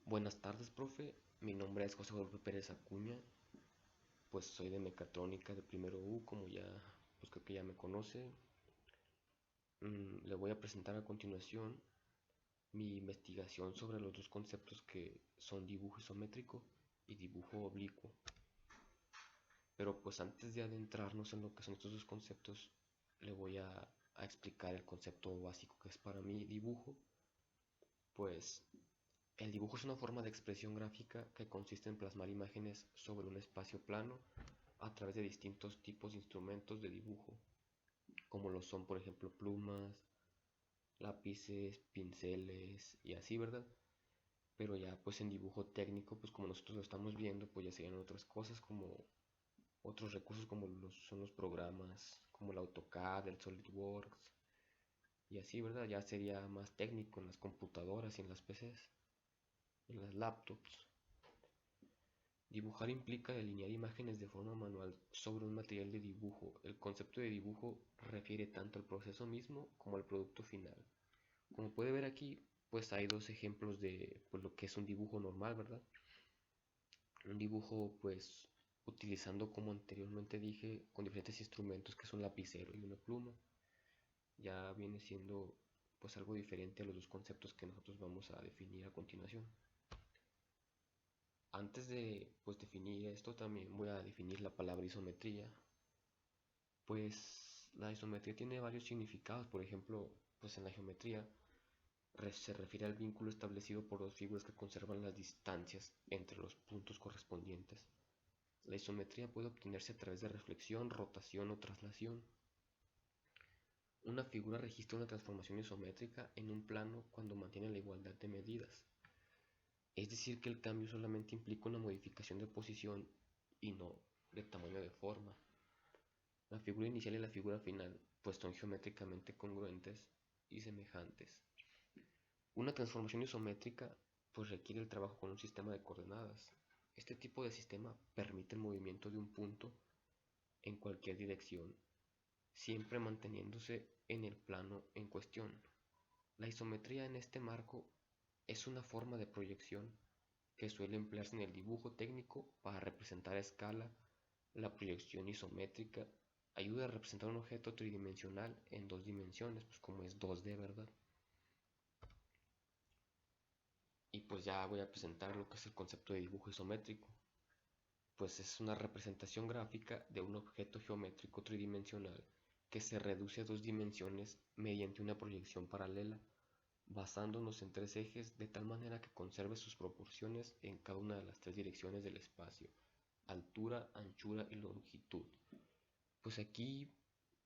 Buenas tardes, profe. Mi nombre es José Guadalupe Pérez Acuña. Pues soy de mecatrónica de primero U, como ya, pues creo que ya me conoce. Le voy a presentar a continuación mi investigación sobre los dos conceptos que son dibujo isométrico y dibujo oblicuo. Pero pues antes de adentrarnos en lo que son estos dos conceptos, le voy a explicar el concepto básico que es para mí dibujo. Pues el dibujo es una forma de expresión gráfica que consiste en plasmar imágenes sobre un espacio plano a través de distintos tipos de instrumentos de dibujo, como lo son, por ejemplo, plumas, lápices, pinceles y así, ¿verdad? Pero ya pues en dibujo técnico, pues como nosotros lo estamos viendo, pues ya serían otras cosas como otros recursos como son los programas, como el AutoCAD, el SolidWorks y así, ¿verdad? Ya sería más técnico en las computadoras y en las PCs, en las laptops. Dibujar implica delinear imágenes de forma manual sobre un material de dibujo. El concepto de dibujo refiere tanto al proceso mismo como al producto final. Como puede ver aquí, pues hay dos ejemplos de pues, lo que es un dibujo normal, ¿verdad? Un dibujo, pues, utilizando, como anteriormente dije, con diferentes instrumentos que son lapicero y una pluma. Ya viene siendo, pues, algo diferente a los dos conceptos que nosotros vamos a definir a continuación. Antes de pues definir esto también voy a definir la palabra isometría. Pues la isometría tiene varios significados. Por ejemplo, pues en la geometría se refiere al vínculo establecido por dos figuras que conservan las distancias entre los puntos correspondientes. La isometría puede obtenerse a través de reflexión, rotación o traslación. Una figura registra una transformación isométrica en un plano cuando mantiene la igualdad de medidas. Es decir, que el cambio solamente implica una modificación de posición y no de tamaño de forma. La figura inicial y la figura final pues son geométricamente congruentes y semejantes. Una transformación isométrica pues requiere el trabajo con un sistema de coordenadas. Este tipo de sistema permite el movimiento de un punto en cualquier dirección, siempre manteniéndose en el plano en cuestión. La isometría en este marco es una forma de proyección que suele emplearse en el dibujo técnico para representar a escala. La proyección isométrica ayuda a representar un objeto tridimensional en dos dimensiones, pues como es 2D, ¿verdad? Y pues ya voy a presentar lo que es el concepto de dibujo isométrico. Pues es una representación gráfica de un objeto geométrico tridimensional que se reduce a dos dimensiones mediante una proyección paralela, basándonos en tres ejes de tal manera que conserve sus proporciones en cada una de las tres direcciones del espacio: altura, anchura y longitud. Pues aquí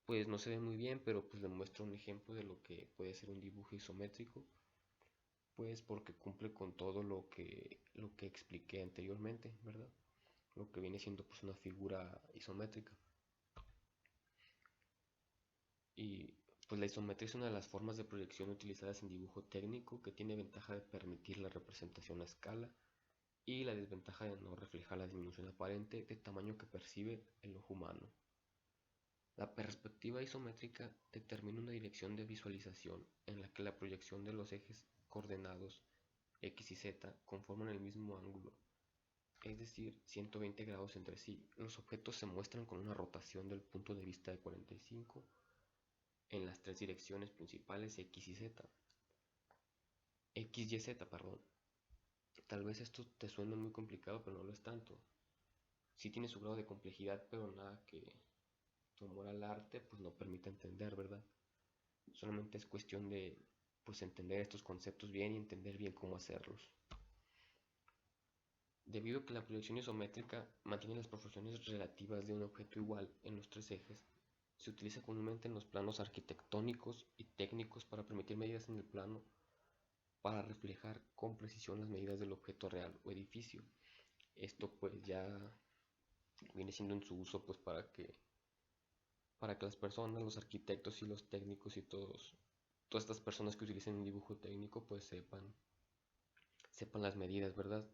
pues no se ve muy bien, pero pues le muestro un ejemplo de lo que puede ser un dibujo isométrico, pues porque cumple con todo lo que expliqué anteriormente, ¿verdad? Lo que viene siendo pues una figura isométrica. Y pues la isometría es una de las formas de proyección utilizadas en dibujo técnico que tiene ventaja de permitir la representación a escala y la desventaja de no reflejar la disminución aparente de tamaño que percibe el ojo humano. La perspectiva isométrica determina una dirección de visualización en la que la proyección de los ejes coordenados x y z conforman el mismo ángulo, es decir, 120 grados entre sí. Los objetos se muestran con una rotación del punto de vista de 45 en las tres direcciones principales x y z. X y z, perdón. Tal vez esto te suene muy complicado, pero no lo es tanto. Sí tiene su grado de complejidad, pero nada que tu amor al arte pues no permita entender, ¿verdad? Solamente es cuestión de pues entender estos conceptos bien y entender bien cómo hacerlos. Debido a que la proyección isométrica mantiene las proporciones relativas de un objeto igual en los tres ejes, se utiliza comúnmente en los planos arquitectónicos y técnicos para permitir medidas en el plano para reflejar con precisión las medidas del objeto real o edificio. Esto pues ya viene siendo en su uso pues para que las personas, los arquitectos y los técnicos y todas estas personas que utilicen un dibujo técnico pues sepan las medidas, ¿verdad?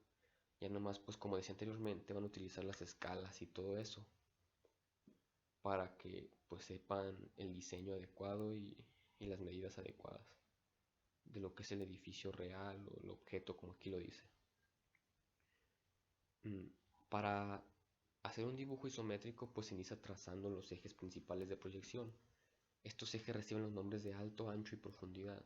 Ya nomás, pues como decía anteriormente, van a utilizar las escalas y todo eso para que pues sepan el diseño adecuado y las medidas adecuadas de lo que es el edificio real o el objeto como aquí lo dice. Mm, Para hacer un dibujo isométrico, pues se inicia trazando los ejes principales de proyección. Estos ejes reciben los nombres de alto, ancho y profundidad.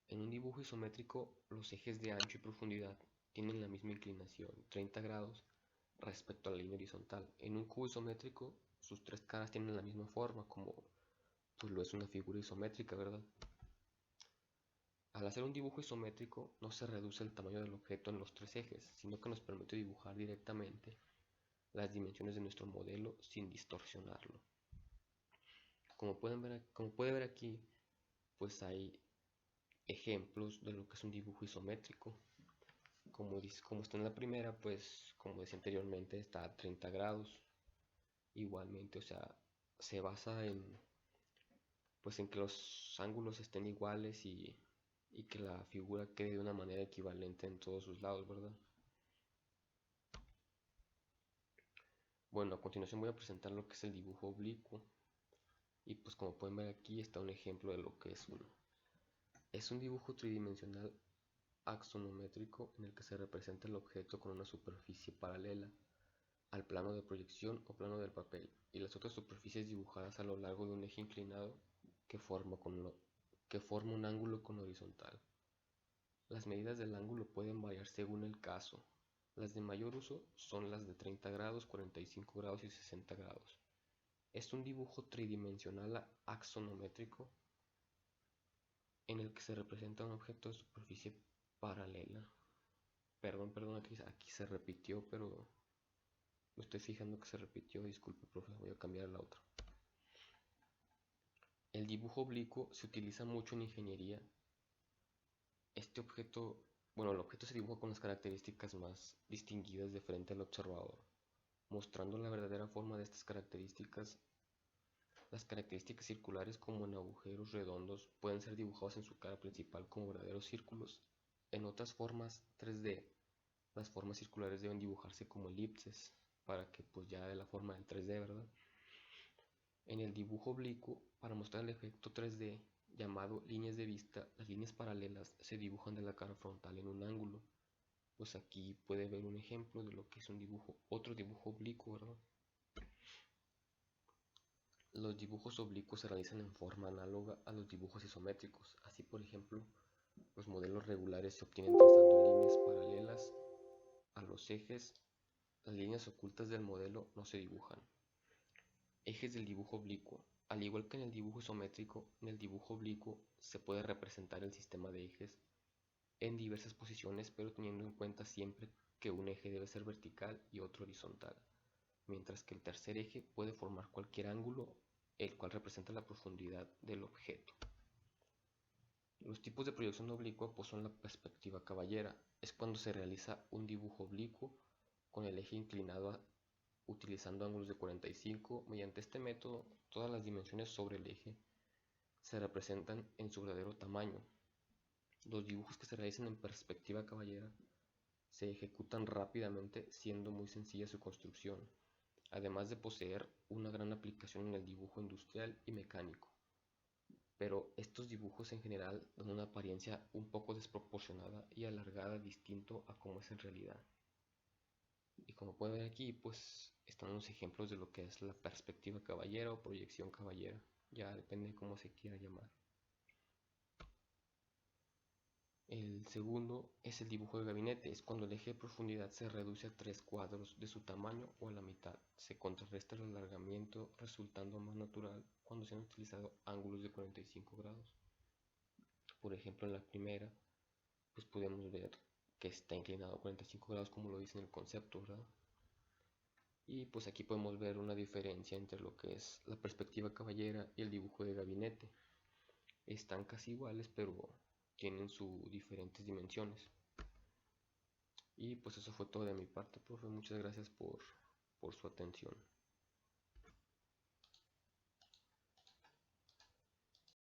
En un dibujo isométrico, los ejes de ancho y profundidad tienen la misma inclinación, 30 grados, respecto a la línea horizontal. En un cubo isométrico, sus tres caras tienen la misma forma, como pues lo es una figura isométrica, ¿verdad? Al hacer un dibujo isométrico, no se reduce el tamaño del objeto en los tres ejes, sino que nos permite dibujar directamente las dimensiones de nuestro modelo sin distorsionarlo. Como puede ver aquí, pues hay ejemplos de lo que es un dibujo isométrico. Como está en la primera, pues como decía anteriormente, está a 30 grados. Igualmente, o sea, se basa pues en que los ángulos estén iguales y que la figura quede de una manera equivalente en todos sus lados, ¿verdad? Bueno, a continuación voy a presentar lo que es el dibujo oblicuo. Y pues como pueden ver aquí está un ejemplo de lo que es uno. Es un dibujo tridimensional axonométrico en el que se representa el objeto con una superficie paralela al plano de proyección o plano del papel y las otras superficies dibujadas a lo largo de un eje inclinado que forma un ángulo con horizontal. Las medidas del ángulo pueden variar según el caso. Las de mayor uso son las de 30 grados, 45 grados y 60 grados. Es un dibujo tridimensional axonométrico en el que se representa un objeto de superficie paralela. Perdón, aquí se repitió, pero me estoy fijando que se repitió. Disculpe, profe, voy a cambiar a la otra. El dibujo oblicuo se utiliza mucho en ingeniería. Este objeto, bueno, el objeto se dibuja con las características más distinguidas de frente al observador, mostrando la verdadera forma de estas características. Las características circulares, como en agujeros redondos, pueden ser dibujados en su cara principal como verdaderos círculos. En otras formas 3D, las formas circulares deben dibujarse como elipses, para que pues ya de la forma del 3D, ¿verdad? En el dibujo oblicuo, para mostrar el efecto 3D llamado líneas de vista, las líneas paralelas se dibujan de la cara frontal en un ángulo. Pues aquí puede ver un ejemplo de lo que es un dibujo, otro dibujo oblicuo, ¿verdad? Los dibujos oblicuos se realizan en forma análoga a los dibujos isométricos. Así, por ejemplo, los modelos regulares se obtienen trazando líneas paralelas a los ejes. Las líneas ocultas del modelo no se dibujan. Ejes del dibujo oblicuo. Al igual que en el dibujo isométrico, en el dibujo oblicuo se puede representar el sistema de ejes en diversas posiciones, pero teniendo en cuenta siempre que un eje debe ser vertical y otro horizontal, mientras que el tercer eje puede formar cualquier ángulo, el cual representa la profundidad del objeto. Los tipos de proyección oblicua pues son la perspectiva caballera, es cuando se realiza un dibujo oblicuo con el eje inclinado utilizando ángulos de 45. Mediante este método, todas las dimensiones sobre el eje se representan en su verdadero tamaño. Los dibujos que se realizan en perspectiva caballera se ejecutan rápidamente, siendo muy sencilla su construcción, además de poseer una gran aplicación en el dibujo industrial y mecánico. Pero estos dibujos en general dan una apariencia un poco desproporcionada y alargada, distinto a como es en realidad. Y como pueden ver aquí, pues están los ejemplos de lo que es la perspectiva caballera o proyección caballera. Ya depende de cómo se quiera llamar. El segundo es el dibujo de gabinete. Es cuando el eje de profundidad se reduce a 3 cuadros de su tamaño o a la mitad. Se contrarresta el alargamiento, resultando más natural cuando se han utilizado ángulos de 45 grados. Por ejemplo, en la primera, pues podemos ver que está inclinado a 45 grados como lo dice en el concepto, ¿verdad? Y pues aquí podemos ver una diferencia entre lo que es la perspectiva caballera y el dibujo de gabinete. Están casi iguales, pero tienen sus diferentes dimensiones. Y pues eso fue todo de mi parte, profe. Muchas gracias por su atención.